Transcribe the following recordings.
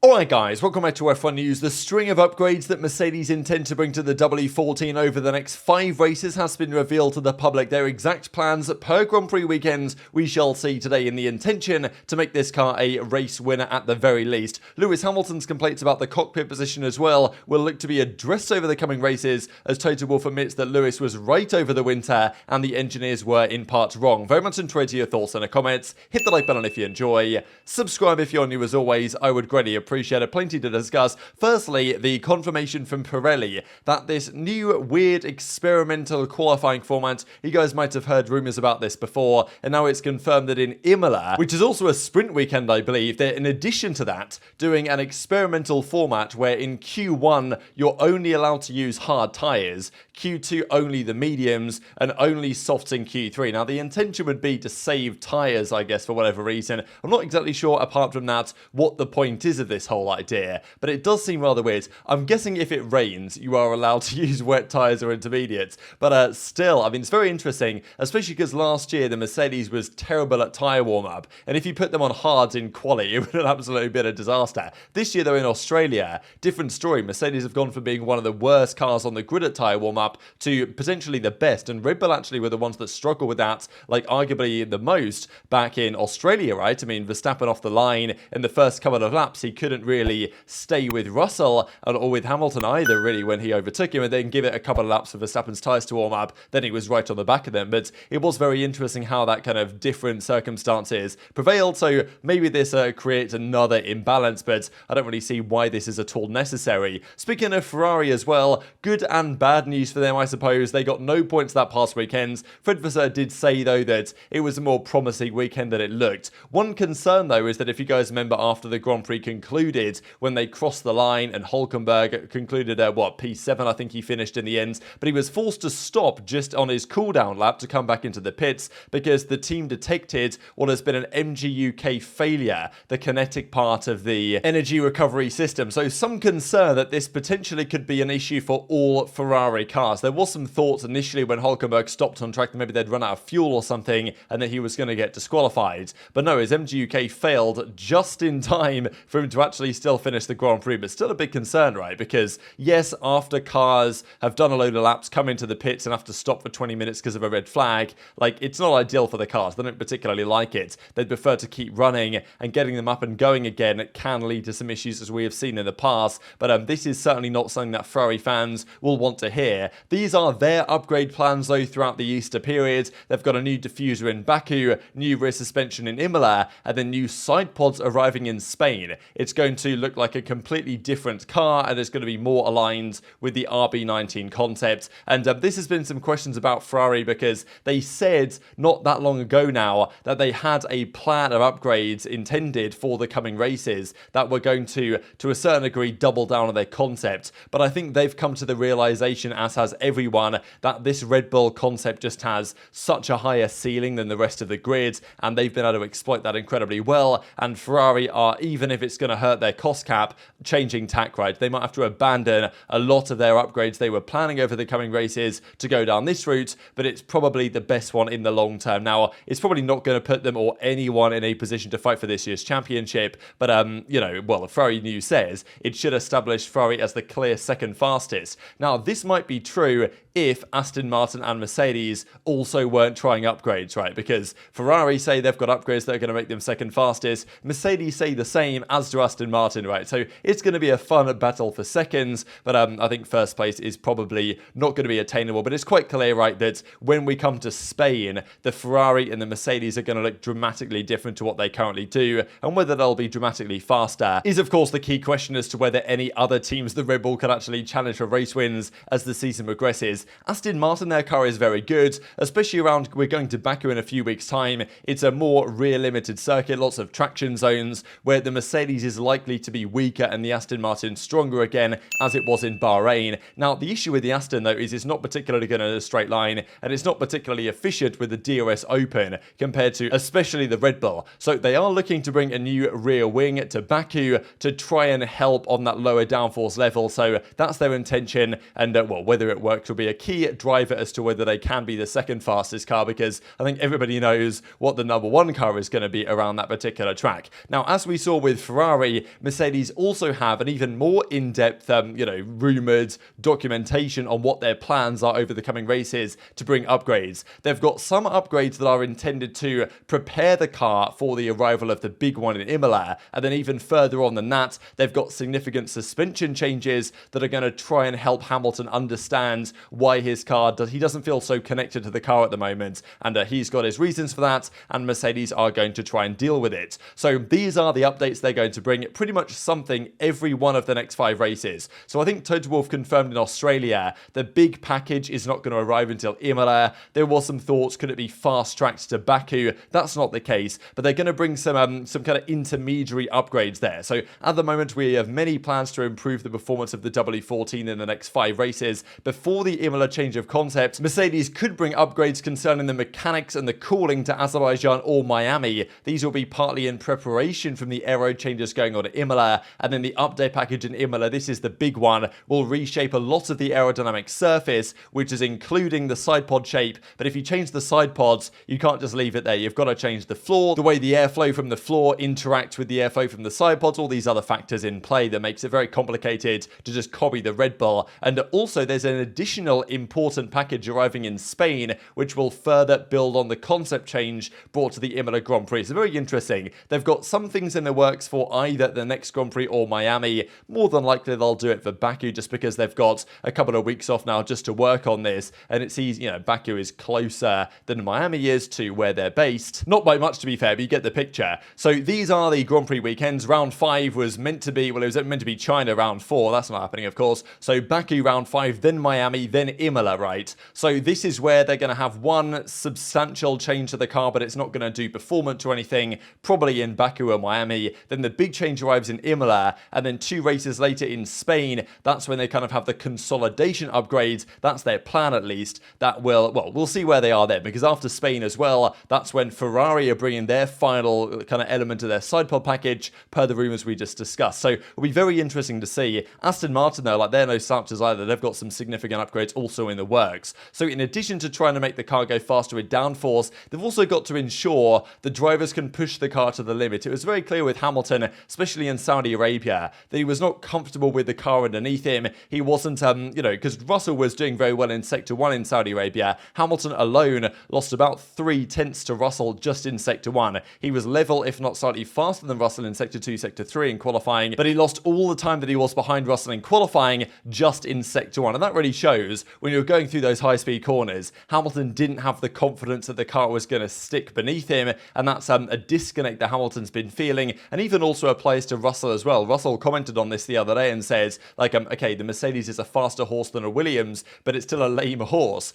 Alright guys, welcome back to F1 News. The string of upgrades that Mercedes intend to bring to the W14 over the next 5 races has been revealed to the public. Their exact plans per Grand Prix weekends we shall see today, in the intention to make this car a race winner at the very least. Lewis Hamilton's complaints about the cockpit position as well will look to be addressed over the coming races, as Toto Wolff admits that Lewis was right over the winter and the engineers were in part wrong. Very much enjoyed your thoughts in the comments. Hit the like button if you enjoy. Subscribe if you're new as always. I would greatly appreciate it. Plenty to discuss. Firstly, the confirmation from Pirelli that this new weird experimental qualifying format, you guys might have heard rumours about this before, and now it's confirmed that in Imola, which is also a sprint weekend I believe, they're in addition to that doing an experimental format where in Q1 you're only allowed to use hard tyres, Q2 only the mediums, and only softs in Q3. Now the intention would be to save tyres, I guess, for whatever reason. I'm not exactly sure apart from that what the point is of this whole idea, but it does seem rather weird. I'm guessing if it rains you are allowed to use wet tyres or intermediates, but still, I mean, it's very interesting, especially because last year the Mercedes was terrible at tyre warm-up, and if you put them on hards in quali it would have absolutely been a disaster. This year though in Australia, different story. Mercedes have gone from being one of the worst cars on the grid at tyre warm-up to potentially the best, and Red Bull actually were the ones that struggled with that, like arguably the most back in Australia, right? I mean, Verstappen off the line in the first couple of laps, he couldn't really stay with Russell or with Hamilton either really when he overtook him, and then give it a couple of laps for Verstappen's tyres to warm up, then he was right on the back of them. But it was very interesting how that kind of different circumstances prevailed, so maybe this creates another imbalance, but I don't really see why this is at all necessary. Speaking of Ferrari as well, good and bad news for them I suppose. They got no points that past weekend. Fred Vasseur did say though that it was a more promising weekend than it looked. One concern though is that if you guys remember after the Grand Prix concluded, when they crossed the line and Hülkenberg concluded P7 I think he finished in the end, but he was forced to stop just on his cooldown lap to come back into the pits because the team detected what has been an MGUK failure, the kinetic part of the energy recovery system. So some concern that this potentially could be an issue for all Ferrari cars. There was some thoughts initially when Hülkenberg stopped on track that maybe they'd run out of fuel or something and that he was going to get disqualified. But no, his MGUK failed just in time for him to actually still finish the Grand Prix. But still a big concern, right? Because yes, after cars have done a load of laps, come into the pits and have to stop for 20 minutes because of a red flag, like it's not ideal for the cars. They don't particularly like it. They'd prefer to keep running, and getting them up and going again can lead to some issues as we have seen in the past. But this is certainly not something that Ferrari fans will want to hear. These are their upgrade plans though throughout the Easter period. They've got a new diffuser in Baku, new rear suspension in Imola, and then new side pods arriving in Spain. It's going to look like a completely different car, and it's going to be more aligned with the RB19 concept. And this has been some questions about Ferrari because they said not that long ago now that they had a plan of upgrades intended for the coming races that were going to a certain degree double down on their concept. But I think they've come to the realization, as has everyone, that this Red Bull concept just has such a higher ceiling than the rest of the grid, and they've been able to exploit that incredibly well. And Ferrari are, even if it's going to hurt their cost cap, changing tack, right? They might have to abandon a lot of their upgrades they were planning over the coming races to go down this route, but it's probably the best one in the long term. Now, it's probably not going to put them or anyone in a position to fight for this year's championship, but the Ferrari news says it should establish Ferrari as the clear second fastest. Now, this might be true if Aston Martin and Mercedes also weren't trying upgrades, right? Because Ferrari say they've got upgrades that are going to make them second fastest. Mercedes say the same, as do Aston Martin, right? So it's going to be a fun battle for seconds, but I think first place is probably not going to be attainable. But it's quite clear, right, that when we come to Spain, the Ferrari and the Mercedes are going to look dramatically different to what they currently do, and whether they'll be dramatically faster is of course the key question as to whether any other teams the Red Bull can actually challenge for race wins as the season progresses. Aston Martin, their car is very good, especially around, we're going to Baku in a few weeks time. It's a more rear limited circuit, lots of traction zones, where the Mercedes is likely to be weaker and the Aston Martin stronger again, as it was in Bahrain. Now the issue with the Aston though is it's not particularly going in a straight line, and it's not particularly efficient with the DRS open compared to especially the Red Bull. So they are looking to bring a new rear wing to Baku to try and help on that lower downforce level. So that's their intention, and whether it works will be a key driver as to whether they can be the second fastest car, because I think everybody knows what the number one car is going to be around that particular track. Now, as we saw with Ferrari, say, Mercedes also have an even more in-depth, rumored documentation on what their plans are over the coming races to bring upgrades. They've got some upgrades that are intended to prepare the car for the arrival of the big one in Imola, and then even further on than that, they've got significant suspension changes that are going to try and help Hamilton understand why his car he doesn't feel so connected to the car at the moment, and he's got his reasons for that, and Mercedes are going to try and deal with it. So these are the updates they're going to bring, pretty much something every one of the next 5 races. So I think Toto Wolff confirmed in Australia the big package is not going to arrive until Imola. There was some thoughts, could it be fast-tracked to Baku? That's not the case, but they're going to bring some kind of intermediary upgrades there. So at the moment, we have many plans to improve the performance of the W14 in the next 5 races. Before the Imola change of concept, Mercedes could bring upgrades concerning the mechanics and the cooling to Azerbaijan or Miami. These will be partly in preparation from the aero changes going on at Imola, and then the update package in Imola, this is the big one, will reshape a lot of the aerodynamic surface, which is including the side pod shape. But if you change the side pods, you can't just leave it there. You've got to change the floor, the way the airflow from the floor interacts with the airflow from the side pods, all these other factors in play that makes it very complicated to just copy the Red Bull. And also there's an additional important package arriving in Spain, which will further build on the concept change brought to the Imola Grand Prix. It's very interesting. They've got some things in the works for either the next Grand Prix or Miami. More than likely they'll do it for Baku just because they've got a couple of weeks off now just to work on this, and it's easy, Baku is closer than Miami is to where they're based. Not by much, to be fair, but you get the picture. So these are the Grand Prix weekends. Round 5 was meant to be, well, it was meant to be China round 4. That's not happening, of course. So Baku round 5, then Miami, then Imola, right? So this is where they're going to have one substantial change to the car, but it's not going to do performance or anything, probably in Baku or Miami. Then the big change arrives in Imola, and then 2 races later in Spain, that's when they kind of have the consolidation upgrades. That's their plan, at least. That will, well, we'll see where they are then, because after Spain as well, that's when Ferrari are bringing their final kind of element of their side pod package, per the rumours we just discussed. So it'll be very interesting to see. Aston Martin, though, like, they're no slouches either. They've got some significant upgrades also in the works. So in addition to trying to make the car go faster with downforce, they've also got to ensure the drivers can push the car to the limit. It was very clear with Hamilton, especially in Saudi Arabia, that he was not comfortable with the car underneath him. He wasn't, because Russell was doing very well in Sector 1 in Saudi Arabia. Hamilton alone lost about 3/10 to Russell just in Sector 1. He was level, if not slightly faster than Russell in Sector 2, Sector 3 in qualifying, but he lost all the time that he was behind Russell in qualifying just in Sector 1. And that really shows when you're going through those high-speed corners, Hamilton didn't have the confidence that the car was going to stick beneath him, and that's a disconnect that Hamilton's been feeling, and even also applies to Russell as well. Russell commented on this the other day and says, okay, the Mercedes is a faster horse than a Williams, but it's still a lame horse.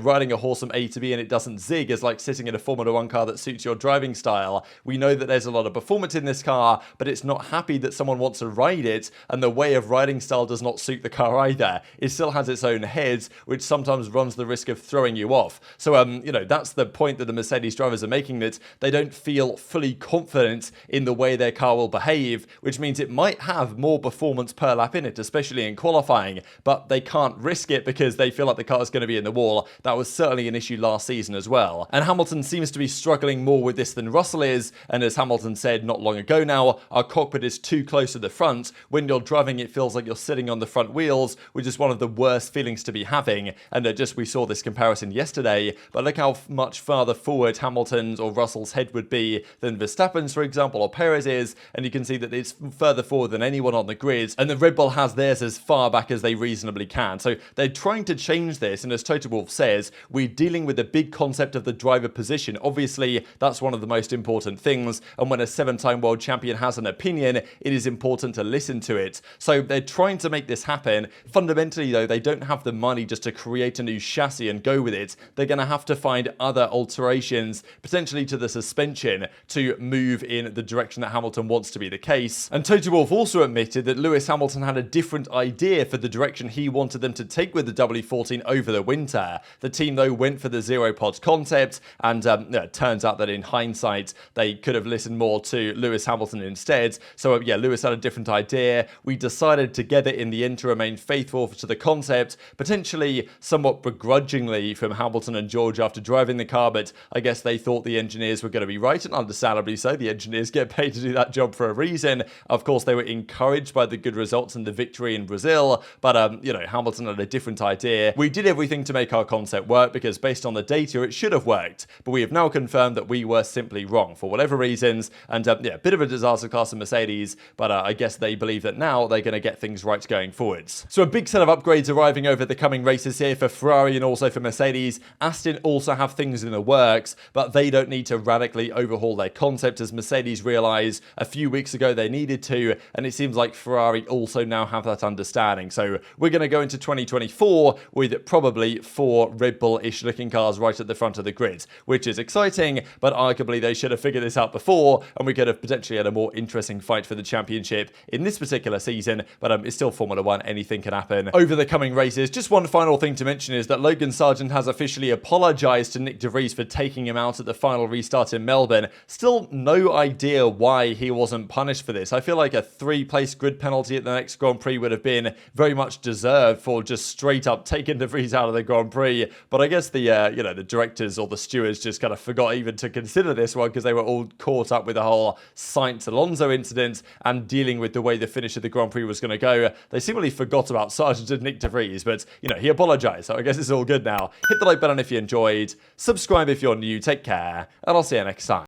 Riding a horse from A to B and it doesn't zig is like sitting in a Formula 1 car that suits your driving style. We know that there's a lot of performance in this car, but it's not happy that someone wants to ride it, and the way of riding style does not suit the car either. It still has its own head, which sometimes runs the risk of throwing you off. So, that's the point that the Mercedes drivers are making, that they don't feel fully confident in the way their car will behave, which means it might have more performance per lap in it, especially in qualifying, but they can't risk it because they feel like the car is going to be in the wall. That was certainly an issue last season as well. And Hamilton seems to be struggling more with this than Russell is, and as Hamilton said not long ago now, our cockpit is too close to the front. When you're driving, it feels like you're sitting on the front wheels, which is one of the worst feelings to be having. And we saw this comparison yesterday, but look how much farther forward Hamilton's or Russell's head would be than Verstappen's, for example, or Perez is, and you can see that it's further forward than anyone on the grid, and the Red Bull has theirs as far back as they reasonably can. So they're trying to change this, and as Toto Wolff says, we're dealing with the big concept of the driver position. Obviously, that's one of the most important things, and when a 7-time world champion has an opinion, it is important to listen to it. So they're trying to make this happen. Fundamentally, though, they don't have the money just to create a new chassis and go with it. They're going to have to find other alterations, potentially to the suspension, to move in the direction that Hamilton wants to be the case. And Toto Wolff also admitted that Lewis Hamilton had a different idea for the direction he wanted them to take with the W14 over the winter. The team, though, went for the zero pods concept, and it turns out that in hindsight, they could have listened more to Lewis Hamilton instead. So Lewis had a different idea. We decided together in the end to remain faithful to the concept, potentially somewhat begrudgingly from Hamilton and George after driving the car, but I guess they thought the engineers were going to be right, and understandably so. The engineers get paid to do that job job for a reason. Of course, they were encouraged by the good results and the victory in Brazil, but, you know, Hamilton had a different idea. We did everything to make our concept work because based on the data, it should have worked, but we have now confirmed that we were simply wrong for whatever reasons, and yeah, a bit of a disaster class of Mercedes, but I guess they believe that now they're going to get things right going forwards. So a big set of upgrades arriving over the coming races here for Ferrari and also for Mercedes. Aston also have things in the works, but they don't need to radically overhaul their concept as Mercedes realised a few weeks ago they needed to, and it seems like Ferrari also now have that understanding. So we're going to go into 2024 with probably 4 Red Bull-ish looking cars right at the front of the grid, which is exciting, but arguably they should have figured this out before, and we could have potentially had a more interesting fight for the championship in this particular season, but it's still Formula 1, anything can happen over the coming races. Just one final thing to mention is that Logan Sargent has officially apologised to Nick De Vries for taking him out at the final restart in Melbourne. Still no idea why he wasn't punished for this. I feel like a 3-place grid penalty at the next Grand Prix would have been very much deserved for just straight up taking De Vries out of the Grand Prix, but I guess the you know, the directors or the stewards just kind of forgot even to consider this one because they were all caught up with the whole Sainz Alonso incident and dealing with the way the finish of the Grand Prix was going to go. They seemingly forgot about Sargent and Nick De Vries, but you know, he apologised, so I guess it's all good now. Hit the like button if you enjoyed, subscribe if you're new, take care, and I'll see you next time.